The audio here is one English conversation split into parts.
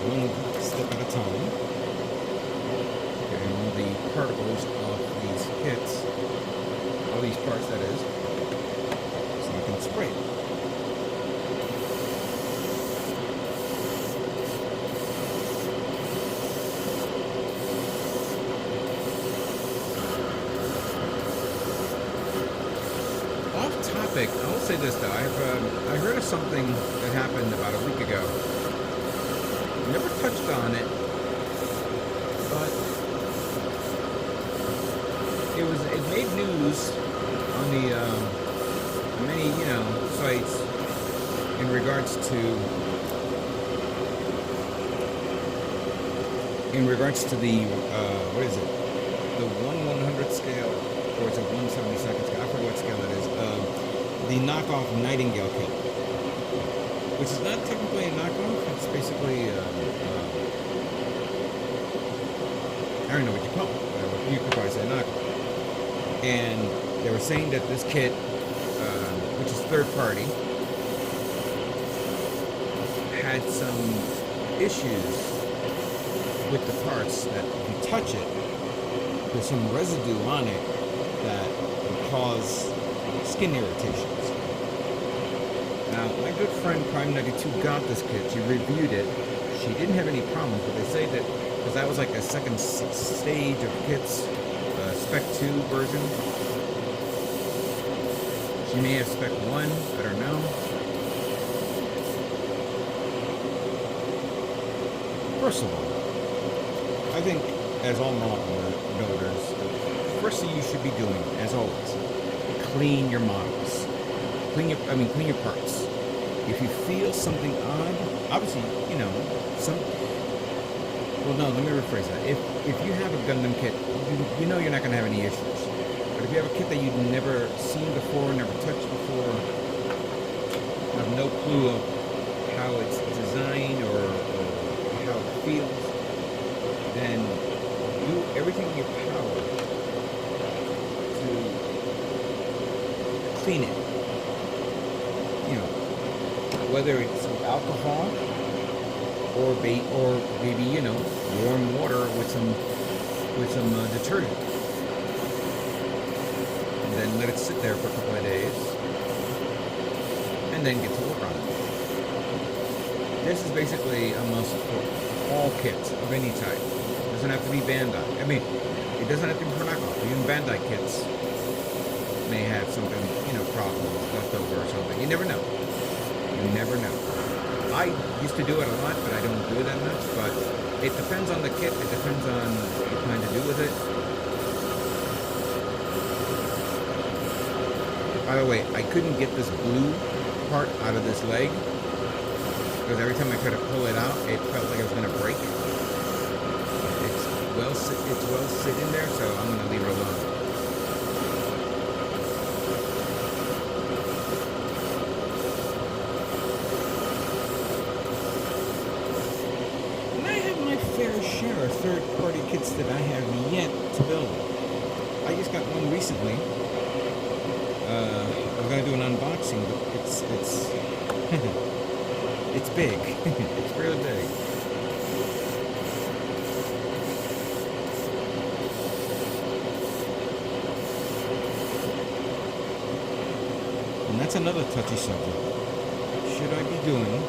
one step at a time. Getting all the particles off these kits, all these parts that is, so I can spray it. I will say this though, I heard of something that happened about a week ago. Never touched on it, but it made news on the many sites in regards to the what is it, the 1/100 scale, or it's a 1/72 scale. I forget what scale it is. The knockoff Nightingale kit, which is not technically a knockoff. It's basically I don't know what you call it. You could probably say knockoff. And they were saying that this kit, which is third party, had some issues with the parts. That if you touch it, there's some residue on it that would cause skin irritations. Now, my good friend Prime 92 got this kit. She reviewed it. She didn't have any problems, but they say that because that was like a second stage of kits, Spec 2 version. She may have Spec 1. I don't know. First of all, I think as all model builders, the first thing you should be doing, as always, clean your models. Clean your parts. If you feel something odd, obviously, well, no, let me rephrase that. If you have a Gundam kit, you know you're not going to have any issues. But if you have a kit that you've never seen before, never touched before, have no clue of how it's designed or how it feels, then do everything in your power to clean it. Whether it's alcohol or maybe warm water with some detergent, and then let it sit there for a couple of days, and then get to work on it. This is basically a must for all kits of any type. It doesn't have to be Bandai. It doesn't have to be for knockoff. Even Bandai kits may have something, problems left over or something. You never know. You never know. I used to do it a lot, but I don't do it that much. But it depends on the kit. It depends on what you plan to do with it. By the way, I couldn't get this blue part out of this leg because every time I tried to pull it out, it felt like it was going to break. It's well sitting there, so I'm going to leave it alone. Share of third-party kits that I have yet to build. I just got one recently. I'm gonna do an unboxing, but it's it's big. It's really big. And that's another touchy subject. Should I be doing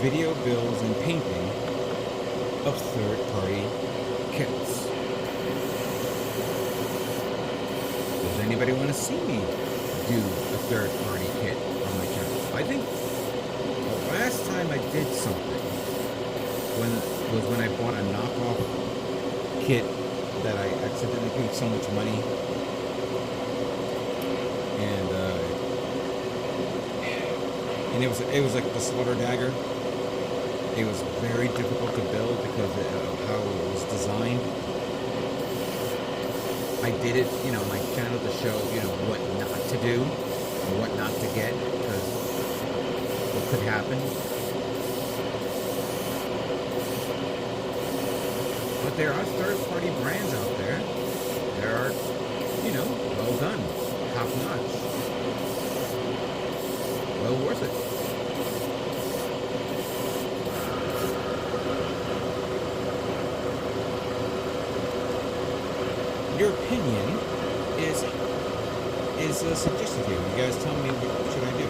video builds and painting of third-party kits? Does anybody want to see me do a third-party kit on my channel? I think the last time I did something was when I bought a knockoff kit that I accidentally paid so much money, and it was like the Slaughter Dagger. It was very difficult to build because of how it was designed. I did it, on my channel to show, what not to do or what not to get, because what could happen. But there are third-party brands out there that are, well done, top-notch, well worth it. your opinion is suggested here. You guys tell me what should I do.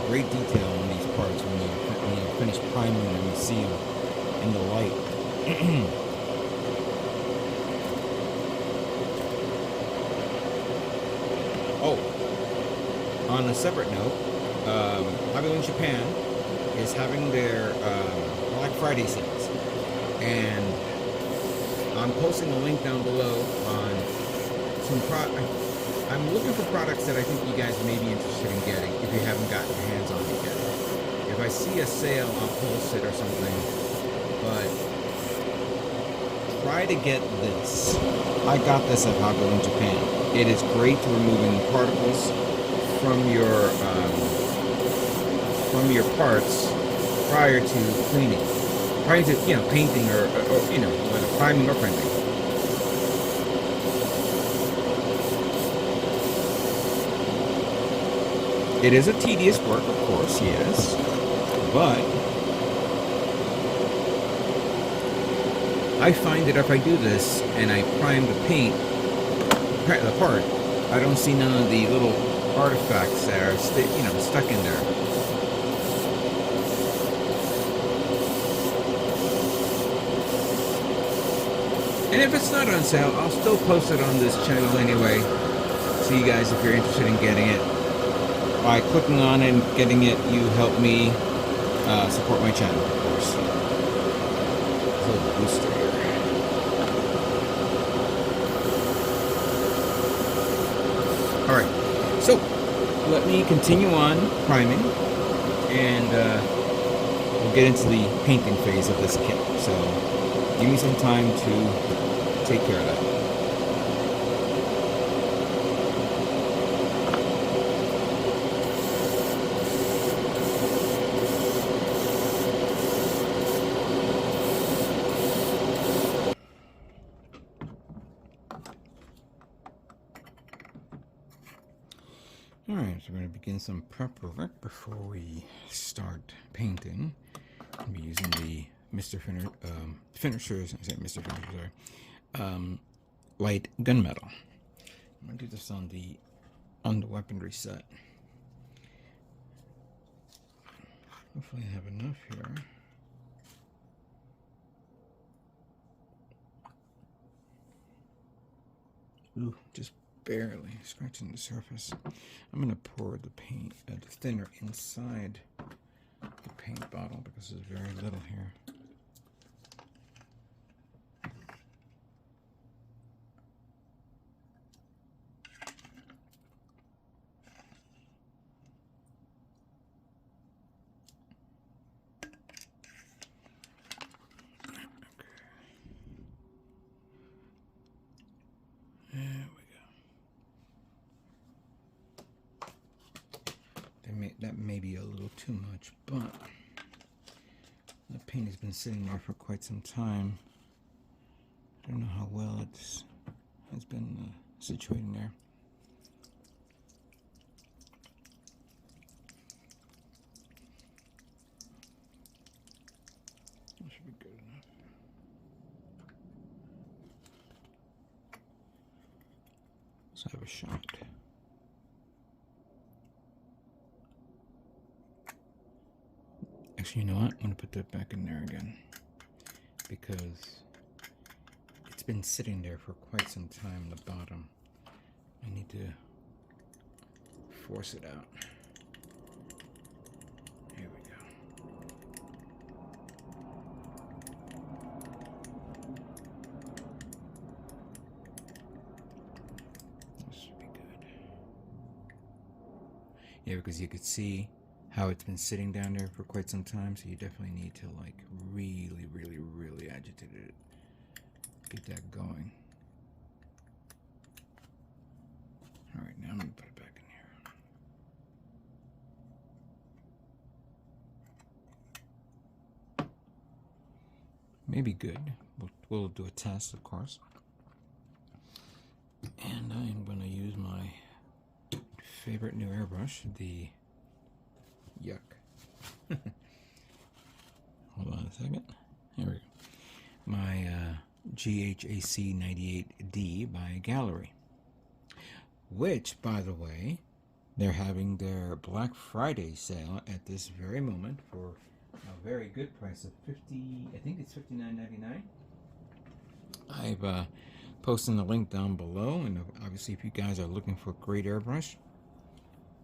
Great detail on these parts when you finish priming them and you see them in the light. Oh, on a separate note, Hobby Japan is having their Black Friday sales, and I'm posting a link down below on some I'm looking for products that I think you guys may be interested in getting if you haven't gotten your hands on it yet. If I see a sale, I'll post it or something. But try to get this. I got this at Hobby Japan. It is great for removing particles from your parts prior to cleaning, prior to painting or whether priming or printing. It is a tedious work, of course, yes, but I find that if I do this and I prime the part, I don't see none of the little artifacts that are stuck in there. And if it's not on sale, I'll still post it on this channel anyway. So you guys, if you're interested in getting it, by clicking on it and getting it, you help me support my channel, of course. A little booster here. Alright, so let me continue on priming, and we'll get into the painting phase of this kit. So give me some time to take care of that. Alright, so we're going to begin some prep work before we start painting. I'll be using the Finisher Light Gunmetal. I'm going to do this on the weaponry set. Hopefully I have enough here. Ooh, just barely scratching the surface. I'm going to pour the paint, the thinner inside the paint bottle because there's very little here. That may be a little too much, but the paint has been sitting there for quite some time. I don't know how well it has been situated there. That should be good enough. Let's have a shot. Actually, you know what? I'm going to put that back in there again because it's been sitting there for quite some time at the bottom. I need to force it out. Here we go. This should be good. Yeah, because you could see how it's been sitting down there for quite some time, so you definitely need to like really agitate it. Get that going. Alright, now I'm gonna put it back in here. Maybe good. We'll do a test, of course. And I'm going to use my favorite new airbrush, the Yuck. Hold on a second. Here we go. My GHAC 98D by Gaahleri, which, by the way, they're having their Black Friday sale at this very moment for a very good price of I think it's $59.99. I've posted the link down below, and obviously, if you guys are looking for a great airbrush,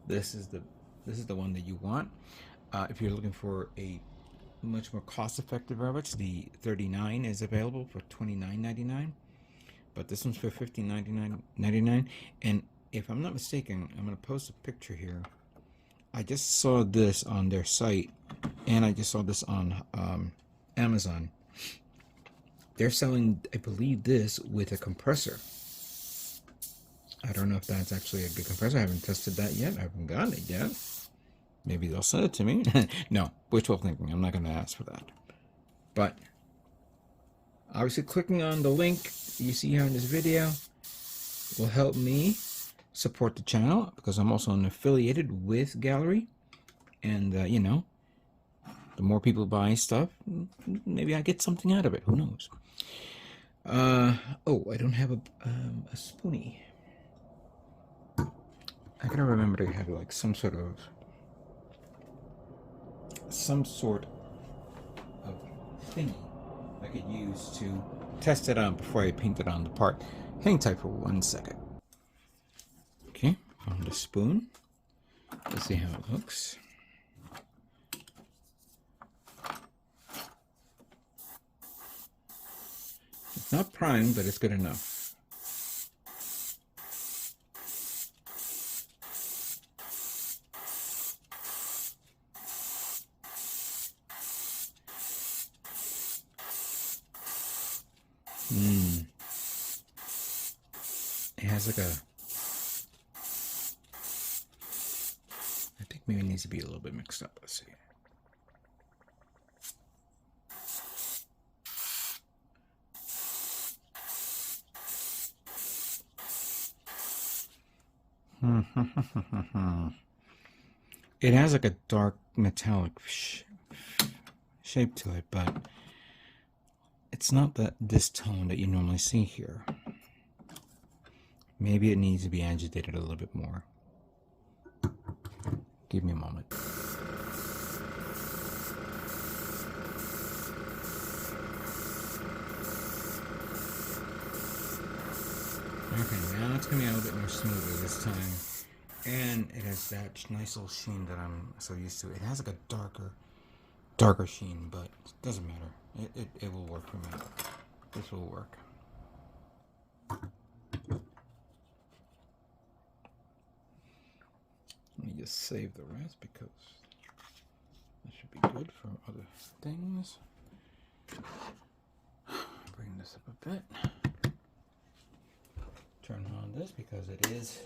this is the one that you want. If you're looking for a much more cost-effective airbrush, the 39 is available for $29.99, but this one's for $59.99. And if I'm not mistaken, I'm going to post a picture here. I just saw this on their site, and I just saw this on Amazon. They're selling, I believe, this with a compressor. I don't know if that's actually a good compressor. I haven't tested that yet. I haven't gotten it yet. Maybe they'll send it to me. No, wishful thinking. I'm not going to ask for that. But obviously, clicking on the link you see here in this video will help me support the channel, because I'm also affiliated with Gaahleri. And, you know, the more people buy stuff, maybe I get something out of it. Who knows? Oh, I don't have a spoonie. I gotta remember to have like some sort of thingy I could use to test it out before I paint it on the part. Hang tight for 1 second. Okay, found a spoon. Let's see how it looks. It's not primed, but it's good enough. It has like a, I think maybe it needs to be a little bit mixed up. Let's see. It has like a dark metallic shape to it, but it's not this tone that you normally see here. Maybe it needs to be agitated a little bit more. Give me a moment. Okay, now it's going to be a little bit more smoother this time. And it has that nice little sheen that I'm so used to. It has like a darker sheen, but it doesn't matter. It will work for me. This will work. Let me just save the rest because that should be good for other things. Bring this up a bit. Turn on this because it is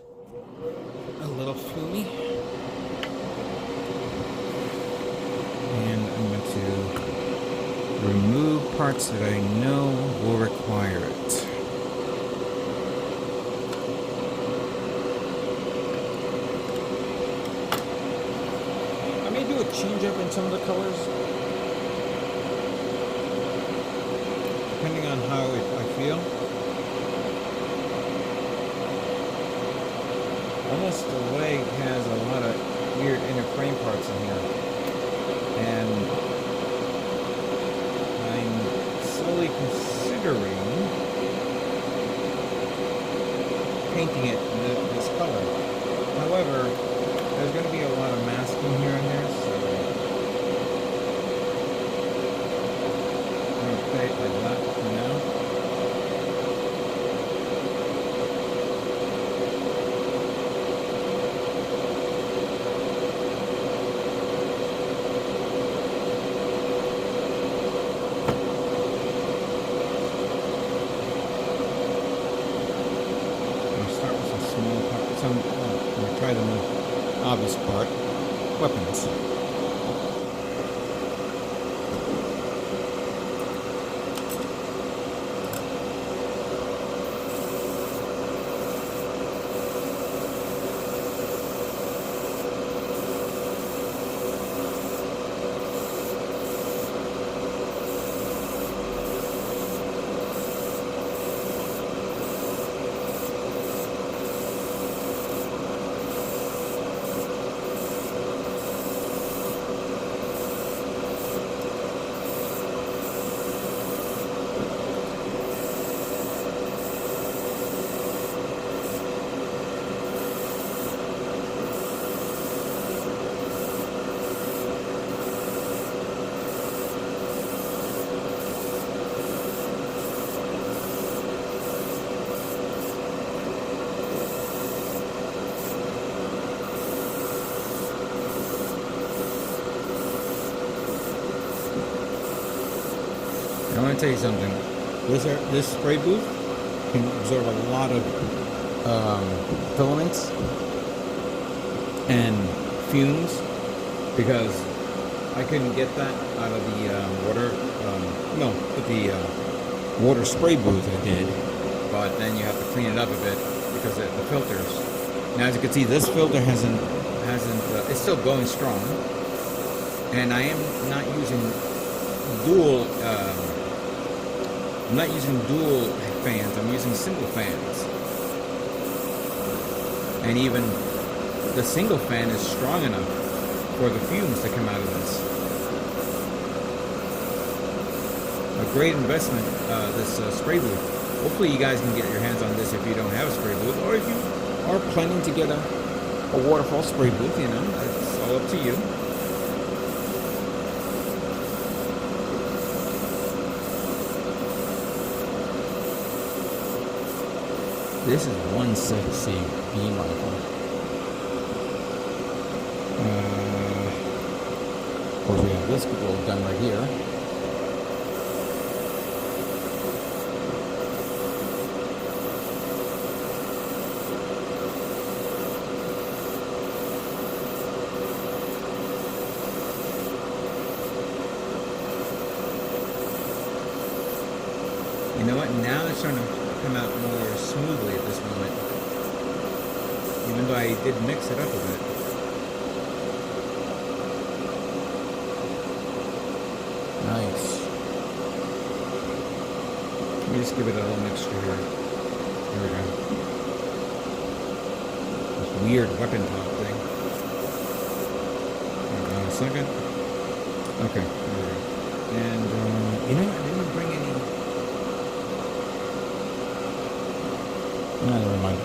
a little fluey. And I'm going to remove parts that I know will require it. I may do a change up in some of the colors, depending on how I feel. Almost the leg has a lot of weird inner frame parts in here, and I'm slowly considering painting it this color. However, there's going to be a lot of masking here and there, so I'm going to play it like that for now. We'll try the most obvious part, weapons. I want to tell you something. This spray booth can absorb a lot of filaments and fumes, because I couldn't get that out of the water. No, with the water spray booth I did, but then you have to clean it up a bit because of the filters. Now, as you can see, this filter hasn't. It's still going strong, and I am not using dual. I'm not using dual fans. I'm using single fans, and even the single fan is strong enough for the fumes to come out of this. A great investment, this spray booth. Hopefully you guys can get your hands on this if you don't have a spray booth, or if you are planning to get a waterfall spray booth, you know, that's all up to you. This is one sexy beam rifle. Of course, we have this little gun right here. You know what? Now it's starting to come out more smoothly at this moment, even though I did mix it up a bit. Nice. Let me just give it a little mixture here. Here we go. This weird weapon top thing. Hold on a second. Okay, there we go. And you know what? I didn't bring any. No, never mind.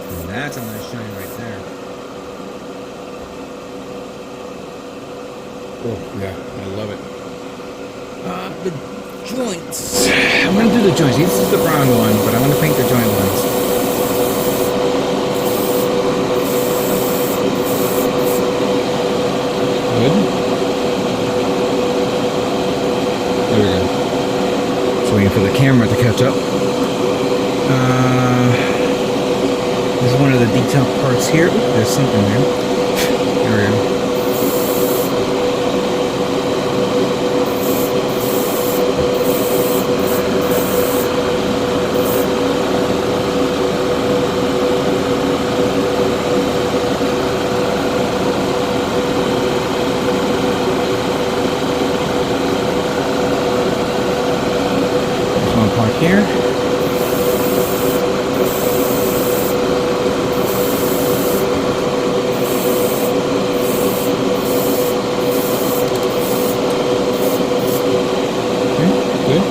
And that's a nice shine right there. Oh, yeah, I love it. The joints. I'm going to do the joints. This is the brown one, but I want to paint the joint ones. Good. There we go. Just waiting for the camera to catch up. This is one of the detail parts here. Ooh, there's something there. There we go. Here. Okay. Good.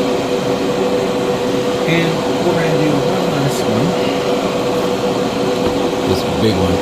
And we're going to do one last one. This big one.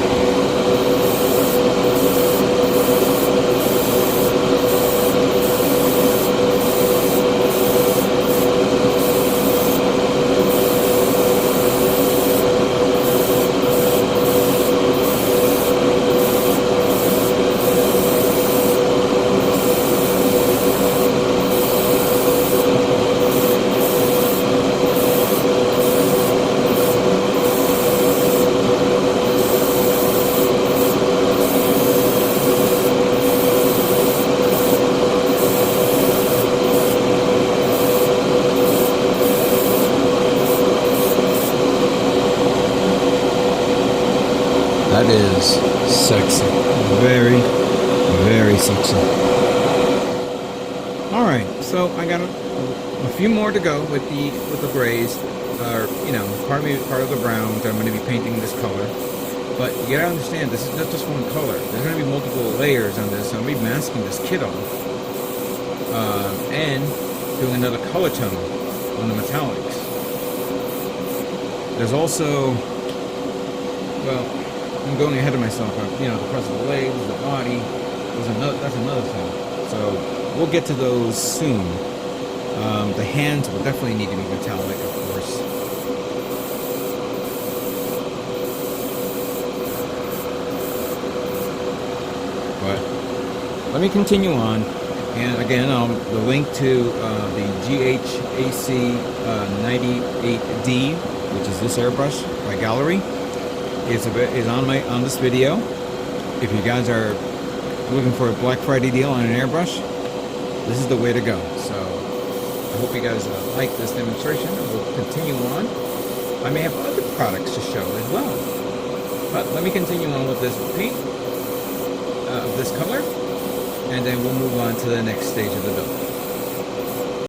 That is sexy. Very, very sexy. Alright, so I got a few more to go with the grays. You know, part of the brown that I'm going to be painting this color. But you gotta understand, this is not just one color. There's going to be multiple layers on this. So I'm going to be masking this kit off. And doing another color tone on the metallics. There's also Well, I'm going ahead of myself. You know, the press of the legs, the body. That's another thing. So we'll get to those soon. The hands will definitely need to be metallic, of course. But let me continue on. And again, the link to the GHAC 98D, which is this airbrush by Gaahleri, is on this video. If you guys are looking for a Black Friday deal on an airbrush, this is the way to go. So I hope you guys like this demonstration. We'll continue on. I may have other products to show as well. But let me continue on with this paint of this color, and then we'll move on to the next stage of the build.